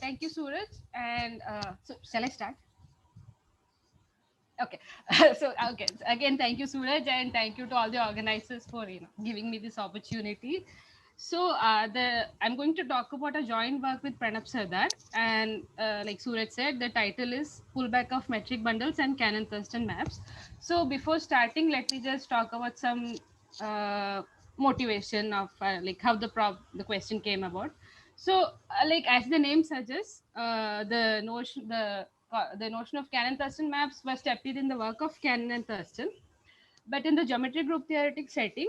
Thank you, Suraj. And so, shall I start? Okay. Okay. Again, thank you, Suraj, and thank you to all the organizers for giving me this opportunity. So, I'm going to talk about a joint work with Pranab Sardar, and like Suraj said, the title is "Pullback of Metric Bundles and Cannon Thurston Maps." So, before starting, let me just talk about some motivation of like how the question came about. So, like as the name suggests, the notion of Cannon Thurston maps was studied in the work of Cannon and Thurston. But in the geometry group theoretic setting,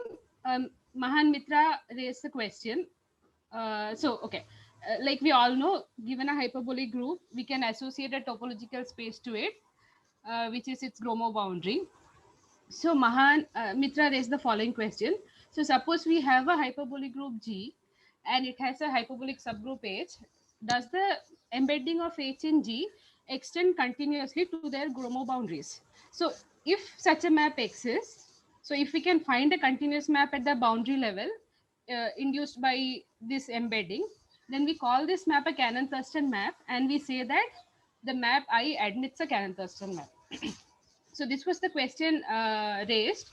Mahan Mitra raised the question. Like we all know, given a hyperbolic group, we can associate a topological space to it, which is its Gromov boundary. So Mahan Mitra raised the following question. So suppose we have a hyperbolic group G and it has a hyperbolic subgroup H. Does the embedding of H in G extend continuously to their Gromov boundaries? So if such a map exists, so if we can find a continuous map at the boundary level induced by this embedding, then we call this map a Cannon Thurston map and we say that the map I admits a Cannon Thurston map. So this was the question raised,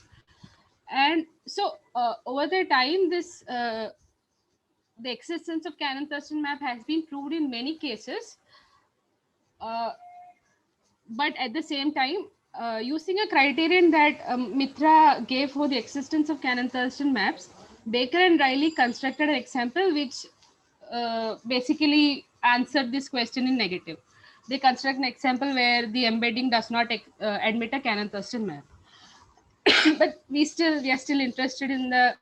and so over the time this the existence of Cannon Thurston map has been proved in many cases, uh, but at the same time using a criterion that Mitra gave for the existence of Cannon Thurston maps, Baker and Riley constructed an example which basically answered this question in negative. They construct an example where the embedding does not admit a Cannon Thurston map. But we are still interested in the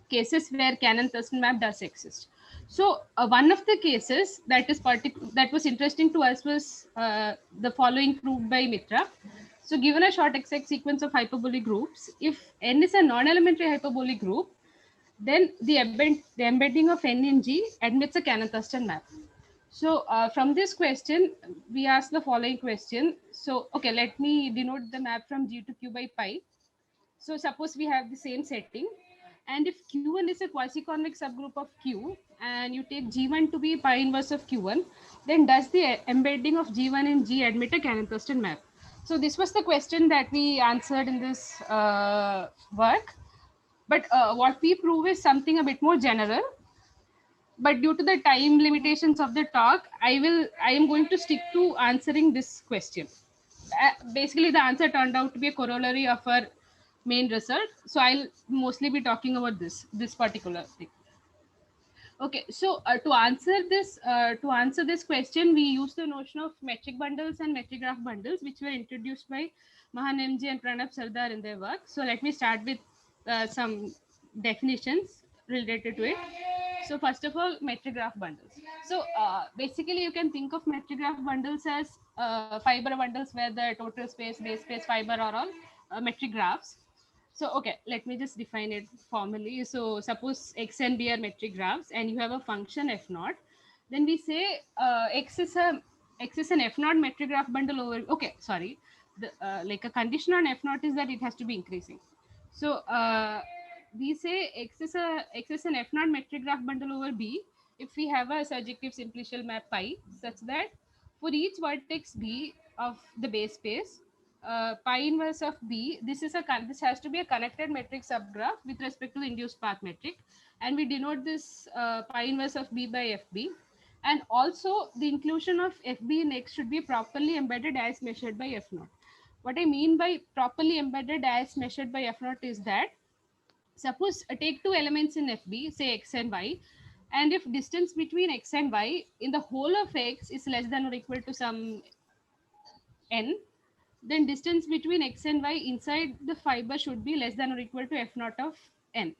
cases where Cannon Thurston map does exist. So one of the cases that was interesting to us was the following proved by Mitra. So given a short exact sequence of hyperbolic groups, if n is a non-elementary hyperbolic group, then the embedding of n in G admits a Cannon Thurston map. So from this question, we ask the following question. So okay, let me denote the map from G to Q by pi. So suppose we have the same setting, and if Q1 is a quasi-convex subgroup of Q, and you take G1 to be pi inverse of Q1, then does the embedding of G1 in G admit a Cannon Thurston map? So this was the question that we answered in this work. But what we prove is something a bit more general. But due to the time limitations of the talk, I am going to stick to answering this question. Basically the answer turned out to be a corollary of our main result, so I'll mostly be talking about this particular thing. Okay, so to answer this question, we use the notion of metric bundles and metric graph bundles, which were introduced by Mahan MG and Pranab Sardar in their work. So let me start with some definitions related to it. So first of all, metric graph bundles. So basically you can think of metric graph bundles as fiber bundles where the total space, base space, fiber are all metric graphs. So okay, let me just define it formally. So suppose x and b are metric graphs and you have a function f naught, then we say x is an f naught metric graph bundle over, okay, sorry, the like a condition on f naught is that it has to be increasing. So we say x is an f naught metric graph bundle over b if we have a surjective simplicial map pi such that for each vertex b of the base space, pi inverse of b, this has to be a connected metric subgraph with respect to the induced path metric, and we denote this pi inverse of b by fb. And also the inclusion of fb in x should be properly embedded as measured by f naught. What I mean by properly embedded as measured by f naught is that suppose take two elements in fb, say x and y, and if distance between x and y in the whole of x is less than or equal to some n, then distance between x and y inside the fiber should be less than or equal to f naught of n.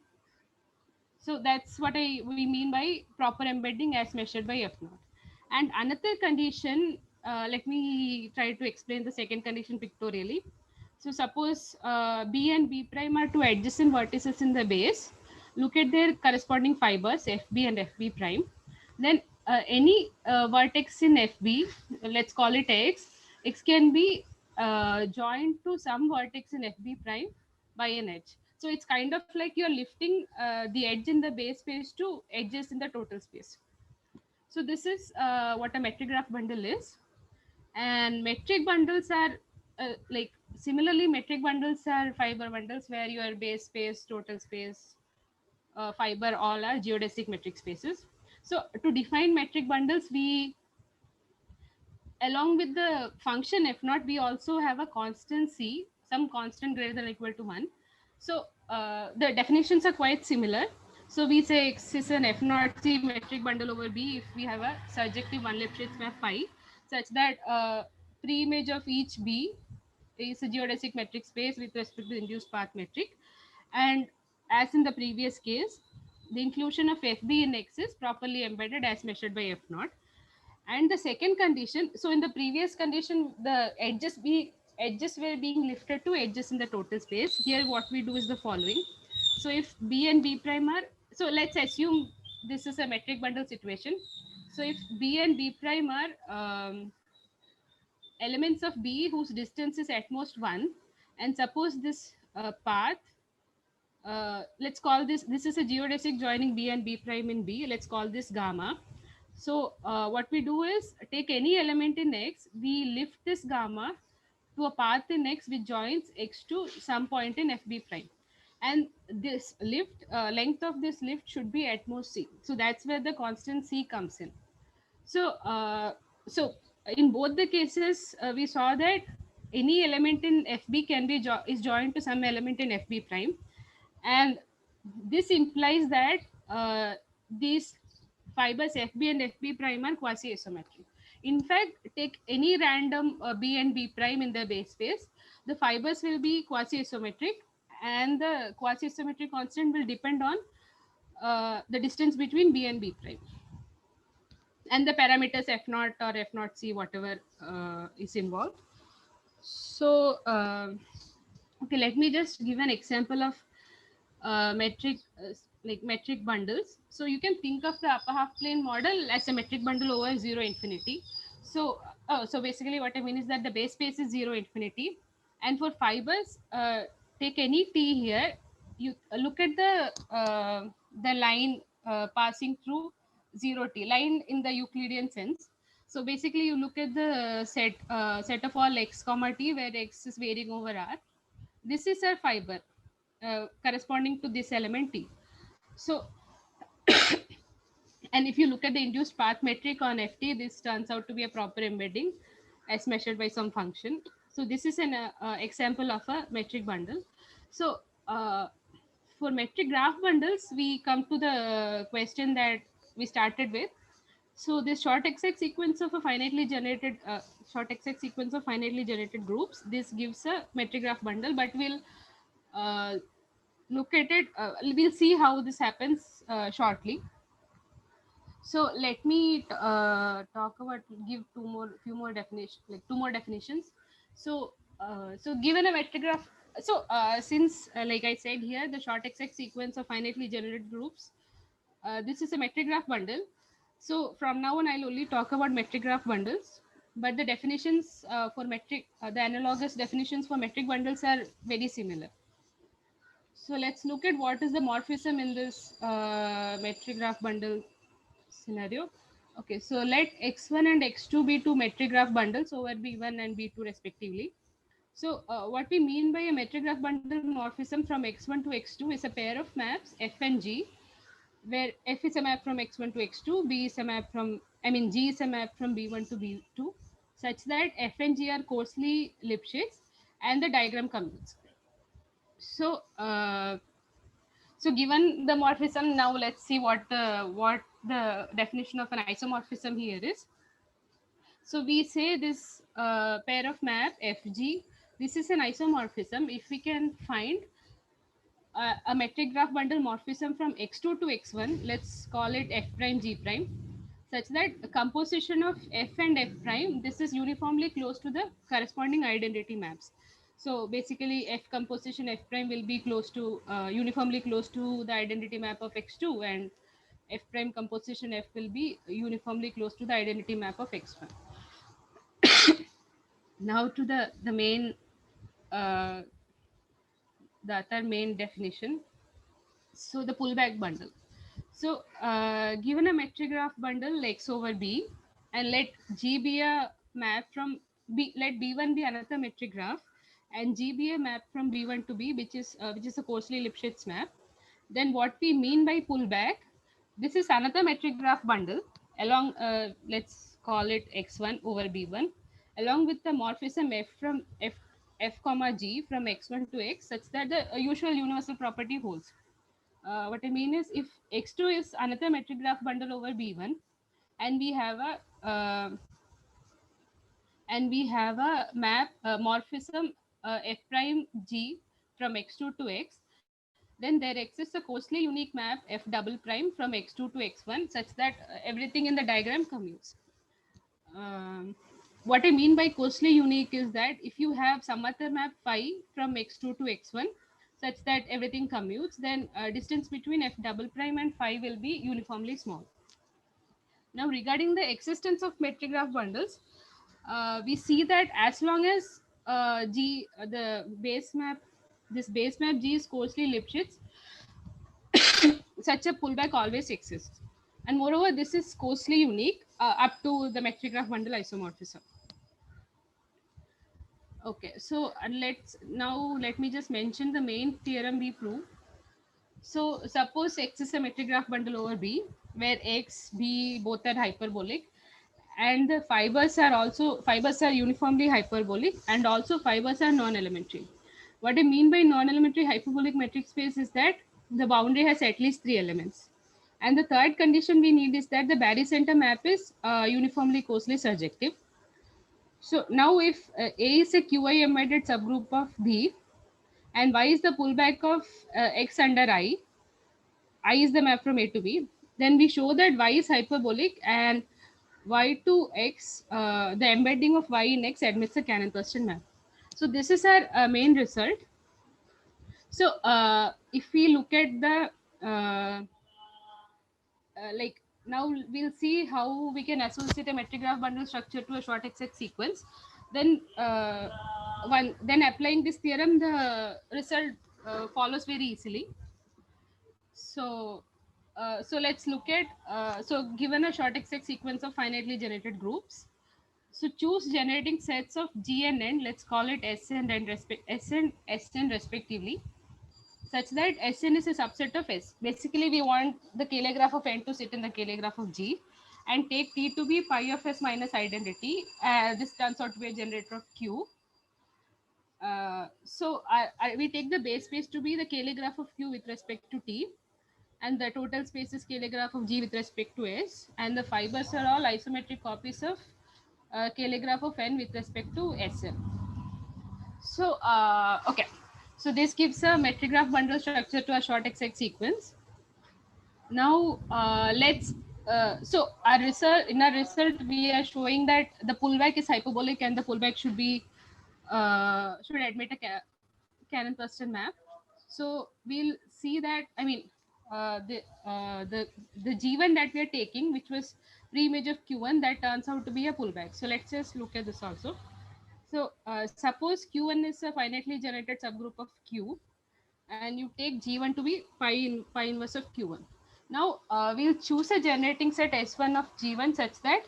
So that's what we mean by proper embedding as measured by f naught. And another condition, let me try to explain the second condition pictorially. So suppose b and b prime are two adjacent vertices in the base. Look at their corresponding fibers fb and fb prime. Then any vertex in fb, let's call it x can be joined to some vertex in fb prime by an edge. So it's kind of like you're lifting the edge in the base space to edges in the total space. So this is what a metric graph bundle is. And metric bundles are like similarly metric bundles are fiber bundles where your base space, total space, fiber all are geodesic metric spaces. So to define metric bundles, we along with the function f naught, we also have a constant c, some constant greater than or equal to 1. So the definitions are quite similar. So we say x is an f naught c metric bundle over b if we have a surjective one Lipschitz map phi such that pre-image of each b is a geodesic metric space with respect to the induced path metric. And as in the previous case, the inclusion of fb in x is properly embedded as measured by f naught. And the second condition, so in the previous condition the edges were being lifted to edges in the total space. Here what we do is the following. So if b and b prime are, so let's assume this is a metric bundle situation. So if b and b prime are elements of b whose distance is at most 1, and suppose this path, let's call this is a geodesic joining b and b prime in b, let's call this gamma. So what we do is take any element in x, we lift this gamma to a path in x which joins x to some point in fb prime, and this lift length of this lift should be at most c. So that's where the constant c comes in. So so in both the cases we saw that any element in fb can be is joined to some element in fb prime, and this implies that these fibers fb and fb prime are quasi isometric. In fact, take any random b and b prime in the base space, the fibers will be quasi isometric, and the quasi isometric constant will depend on the distance between b and b prime and the parameters f naught or f naught c, whatever is involved. So okay, let me just give an example of metric like metric bundles. So you can think of the upper half plane model as a metric bundle over 0 infinity. So so basically what I mean is that the base space is 0 infinity, and for fibers take any t here, you look at the line passing through 0t line in the Euclidean sense. So basically you look at the set of all x comma t where x is varying over r. This is a fiber corresponding to this element t. So and if you look at the induced path metric on ft, this turns out to be a proper embedding as measured by some function. So this is an example of a metric bundle. So for metric graph bundles, we come to the question that we started with. So this short XX sequence of a finitely generated short XX sequence of finitely generated groups, this gives a metric graph bundle, but we'll look at it. We'll see how this happens shortly. So let me talk about few more definitions, like two more definitions. So so given a metric graph, so since like I said here, the short XX sequence of finitely generated groups, this is a metric graph bundle. So from now on, I'll only talk about metric graph bundles, but the definitions for metric, the analogous definitions for metric bundles are very similar. So let's look at what is the morphism in this metric graph bundle scenario. Okay, so let x1 and x2 be two metric graph bundles over b1 and b2 respectively. So what we mean by a metric graph bundle morphism from x1 to x2 is a pair of maps f and g, where f is a map from x1 to x2, b is a map from, g is a map from b1 to b2, such that f and g are coarsely Lipschitz and the diagram commutes. So so given the morphism, now let's see what the definition of an isomorphism here is. So we say this pair of map fg, this is an isomorphism if we can find a metric graph bundle morphism from x2 to x1, let's call it f prime g prime, such that the composition of f and f prime, this is uniformly close to the corresponding identity maps. So basically f composition f prime will be close to uniformly close to the identity map of x2, and f prime composition f will be uniformly close to the identity map of x1. Now to the main the other main definition. So the pullback bundle. So given a metric graph bundle X over B, and let G be a map from B, let B1 be another metric graph, and G be a map from B1 to B, which is a Coasley-Lipschitz map. Then what we mean by pullback, this is another metric graph bundle along, let's call it X1 over B1, along with the morphism F from F comma G from X1 to X, such that the usual universal property holds. What I mean is, if X2 is another metric graph bundle over B1, and we have a map morphism F prime G from X2 to X, then there exists a Coasley unique map F double prime from X2 to X1, such that everything in the diagram commutes. What I mean by Coasley unique is that if you have some other map phi from X2 to X1, such that everything commutes, then distance between F double prime and phi will be uniformly small. Now, regarding the existence of metric graph bundles, we see that as long as the base map, this base map G is Coasley-Lipschitz, such a pullback always exists. And moreover, this is Coasley unique up to the metric graph bundle isomorphism. Okay, so let me just mention the main theorem we prove. So suppose X is a metric graph bundle over B, where X, B both are hyperbolic, and the fibers are uniformly hyperbolic, and also fibers are non-elementary. What I mean by non-elementary hyperbolic metric space is that the boundary has at least 3 elements. And the third condition we need is that the barycenter map is uniformly Coasley surjective. So now if A is a QI embedded subgroup of B, and Y is the pullback of X under I is the map from A to B, then we show that Y is hyperbolic, and Y to X, the embedding of Y in X admits a Cannon Thurston map. So this is our main result. So if we look at the like, now we'll see how we can associate a metric graph bundle structure to a short XX sequence. Then then applying this theorem, the result follows very easily. So so let's look at so given a short XX sequence of finitely generated groups, so choose generating sets of G and N, let's call it S and Sn respectively, such that Sn is a subset of S. Basically, we want the Cayley graph of N to sit in the Cayley graph of G, and take T to be pi of S minus identity. This turns out to be a generator of Q. So we take the base space to be the Cayley graph of Q with respect to T, and the total space is Cayley graph of G with respect to S, and the fibers are all isometric copies of Cayley graph of N with respect to Sn. So okay, so this gives a metric graph bundle structure to a short XX sequence. Now so in our result we are showing that the pullback is hyperbolic, and the pullback should admit a Cannon Thurston map. So we'll see that, I mean, the G1 that we are taking, which was pre-image of Q1, that turns out to be a pullback. So let's just look at this also. So suppose Q1 is a finitely generated subgroup of Q, and you take G1 to be pi inverse of Q1. Now we'll choose a generating set S1 of G1 such that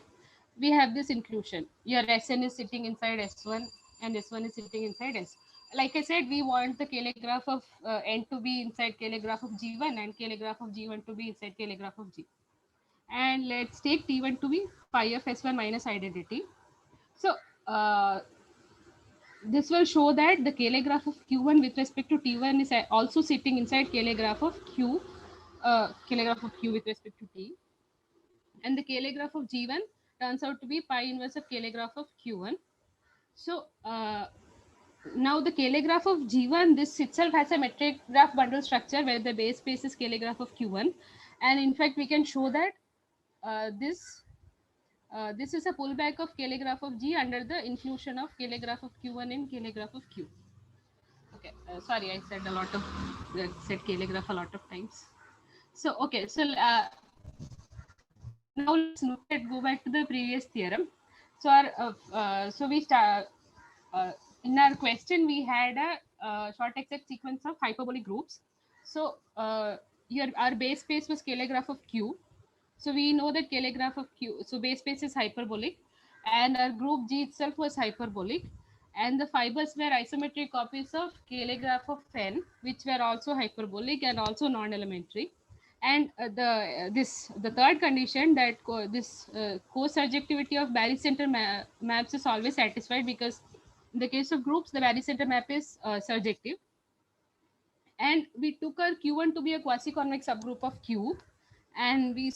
we have this inclusion. Your Sn is sitting inside S1, and S1 is sitting inside S. Like I said, we want the Cayley graph of N to be inside Cayley graph of G1, and Cayley graph of G1 to be inside Cayley graph of G. And let's take T1 to be pi of S1 minus identity. So this will show that the Cayley graph of Q1 with respect to T1 is also sitting inside Cayley graph of Q with respect to T. And the Cayley graph of G1 turns out to be pi inverse of Cayley graph of Q1. So now the Cayley graph of G1, this itself has a metric graph bundle structure where the base space is Cayley graph of Q1. And in fact, we can show that this is a pullback of Cayley graph of G under the inclusion of Cayley graph of Q1 in Cayley graph of Q. Okay, sorry, I said Cayley graph a lot of times. So okay, so now let's go back to the previous theorem. So in our question we had a short XX sequence of hyperbolic groups. So our base space was Cayley graph of Q. So we know that Cayley graph of Q, so base space is hyperbolic, and our group G itself was hyperbolic, and the fibers were isometric copies of Cayley graph of N, which were also hyperbolic and also non-elementary. And the third condition, that co-surjectivity of barycenter maps is always satisfied, because in the case of groups the barycenter map is surjective. And we took our Q1 to be a quasi-convex subgroup of Q, and we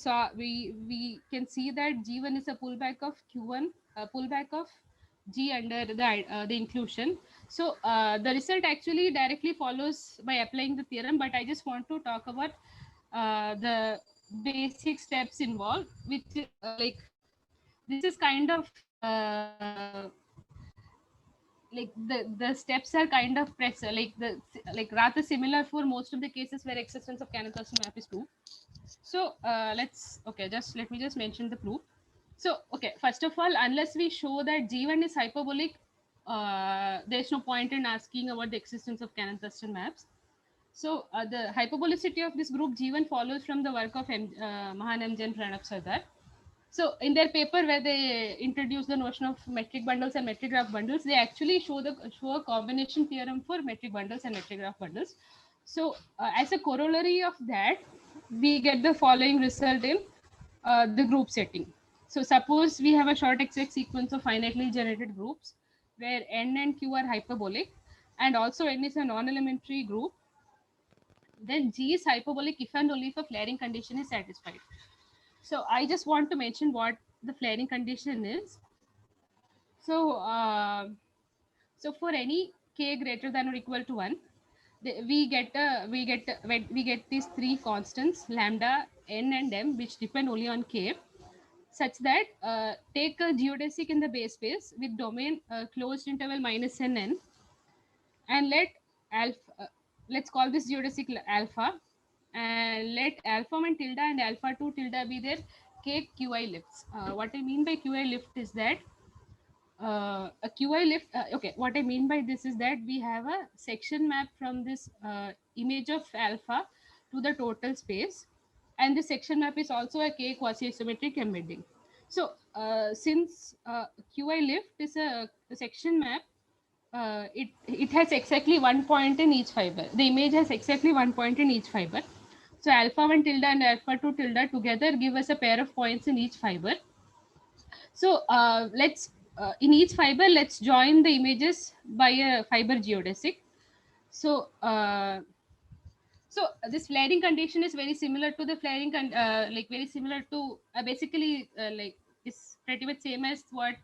can see that G1 is a pullback of Q1, a pullback of G under the inclusion. So the result actually directly follows by applying the theorem, but I just want to talk about the basic steps involved, which like this is kind of like the steps are kind of like rather similar for most of the cases where existence of Cannon Thurston map is proved. So just let me just mention the proof. So okay, first of all, unless we show that G1 is hyperbolic, there's no point in asking about the existence of Cannon Thurston maps. So the hyperbolicity of this group G1 follows from the work of Mahan, MJ, and Pranab Sardar. So in their paper where they introduce the notion of metric bundles and metric graph bundles, they actually show a combination theorem for metric bundles and metric graph bundles. So as a corollary of that, we get the following result in the group setting. So suppose we have a short XX sequence of finitely generated groups where N and Q are hyperbolic, and also N is a non-elementary group, then G is hyperbolic if and only if a flaring condition is satisfied. So I just want to mention what the flaring condition is. So so for any k greater than or equal to 1, we get these three constants lambda, n, and m, which depend only on k, such that take a geodesic in the base space with domain closed interval minus n, and let's call this geodesic alpha, and let alpha 1 tilde and alpha 2 tilde be their k qi lifts. What I mean by qi lift is that a qi lift, okay, what I mean by this is that we have a section map from this image of alpha to the total space, and the section map is also a k quasi isometric embedding. So since qi lift is a section map, it has exactly 1 point in each fiber. The image has exactly 1 point in each fiber. So alpha 1 tilde and alpha 2 tilde together give us a pair of points in each fiber. So let's in each fiber, let's join the images by a fiber geodesic. So this flaring condition is very similar to the flaring like very similar to basically like is pretty much same as what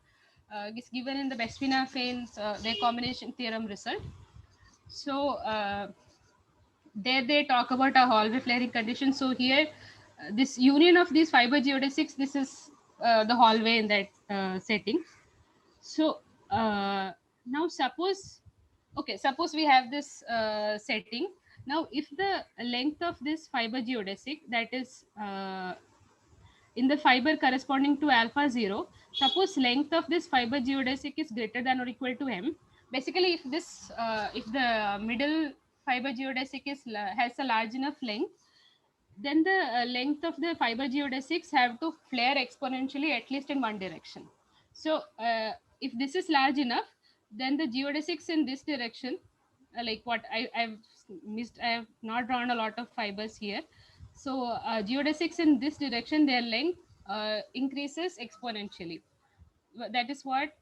is given in the Besvina-Fain's their combination theorem result. So there they talk about a hallway flaring condition. So here this union of these fiber geodesics, this is the hallway in that setting. So now suppose we have this setting. Now if the length of this fiber geodesic, that is in the fiber corresponding to alpha 0, suppose length of this fiber geodesic is greater than or equal to m. Basically, if the middle fiber geodesic has a large enough length, then the length of the fiber geodesics have to flare exponentially at least in one direction. So if this is large enough, then the geodesics in this direction, like what I've missed, I have not drawn a lot of fibers here. So geodesics in this direction, their length increases exponentially. That is what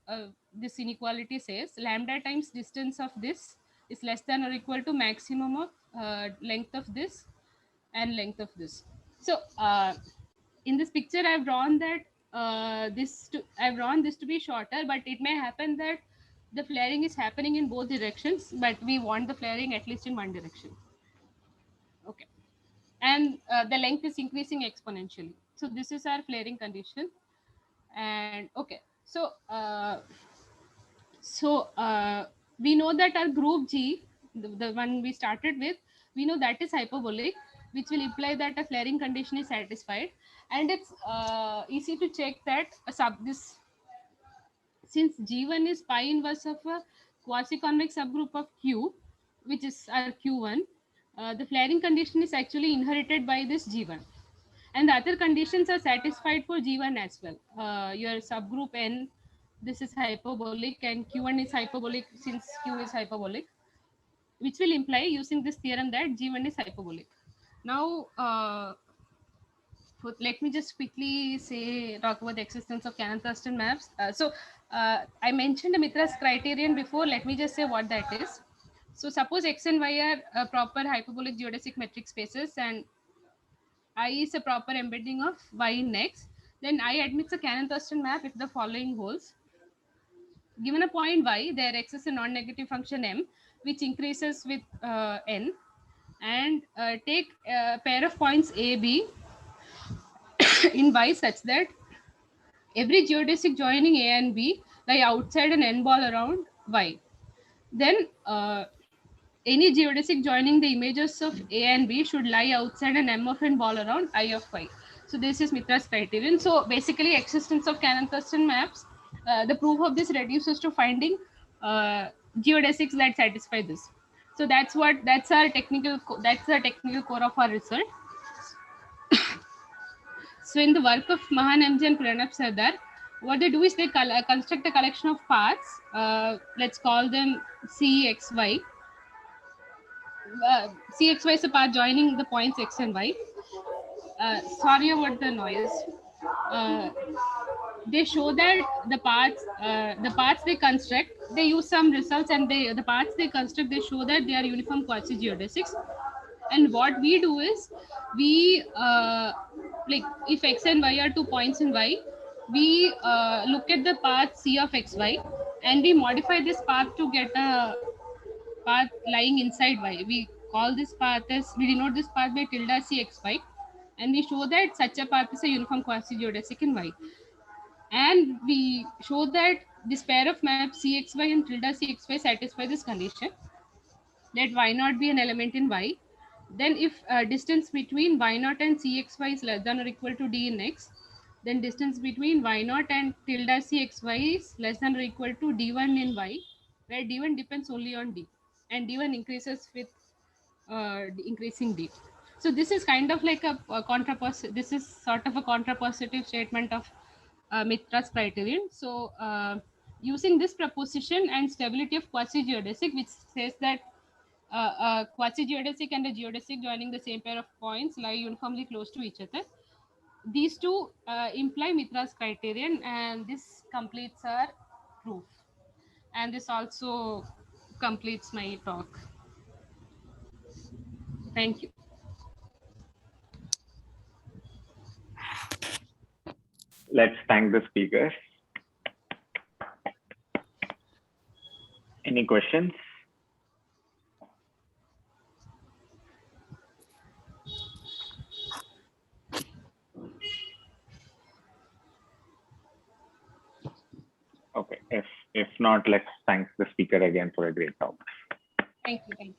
this inequality says. Lambda times distance of this is less than or equal to maximum of length of this and length of this. So in this picture I've drawn that I've drawn this to be shorter, but it may happen that the flaring is happening in both directions, but we want the flaring at least in one direction. Okay, and the length is increasing exponentially. So this is our flaring condition. And okay, so we know that our group G, the one we started with, we know that is hyperbolic, which will imply that a flaring condition is satisfied. And it's easy to check that this, since G1 is pi inverse of a quasi-convex subgroup of Q, which is our Q1, The flaring condition is actually inherited by this G1. And the other conditions are satisfied for G1 as well. Your subgroup N, this is hyperbolic, and Q1 is hyperbolic since Q is hyperbolic, which will imply using this theorem that G1 is hyperbolic. Now, let me just quickly talk about the existence of Cannon Thurston maps. I mentioned the Mitra's criterion before. Let me just say what that is. So suppose X and Y are proper hyperbolic geodesic metric spaces, and I is a proper embedding of Y in X. Then I admits a Cannon Thurston map if the following holds. Given a point Y, there exists a non-negative function M, which increases with N, and take a pair of points A, B in Y such that every geodesic joining A and B lie outside an N ball around Y. Then any geodesic joining the images of A and B should lie outside an M of N ball around I of Y. So this is Mitra's criterion. So basically, existence of Cannon Thurston maps, the proof of this reduces to finding geodesics that satisfy this. So that's our technical core of our result. So in the work of Mahan, MJ, and Pranab Sardar, what they do is they construct a collection of paths. Let's call them CXY. CXY is a path joining the points X and Y. Sorry about the noise. Uh, they show that the paths they construct, they use some results, and the paths they construct, they show that they are uniform quasi geodesics. And what we do is we like if X and Y are 2 points in Y, we look at the path C of XY, and we modify this path to get a path lying inside Y. We call this path as, we denote this path by tilde CXY, and we show that such a path is a uniform quasi geodesic in Y. And we show that this pair of maps CXY and tilde CXY satisfy this condition. Let Y naught be an element in Y. Then if distance between Y naught and CXY is less than or equal to D in X, then distance between Y naught and tilde CXY is less than or equal to D1 in Y, where D1 depends only on D, and D1 increases with increasing D. So this is kind of like this is sort of a contrapositive statement of Mitra's criterion. So using this proposition and stability of quasi-geodesic, which says that quasi-geodesic and a geodesic joining the same pair of points lie uniformly close to each other. These two imply Mitra's criterion, and this completes our proof. And this also completes my talk. Thank you. Let's thank the speakers. Any questions? Okay, if not, let's thank the speaker again for a great talk. Thank you.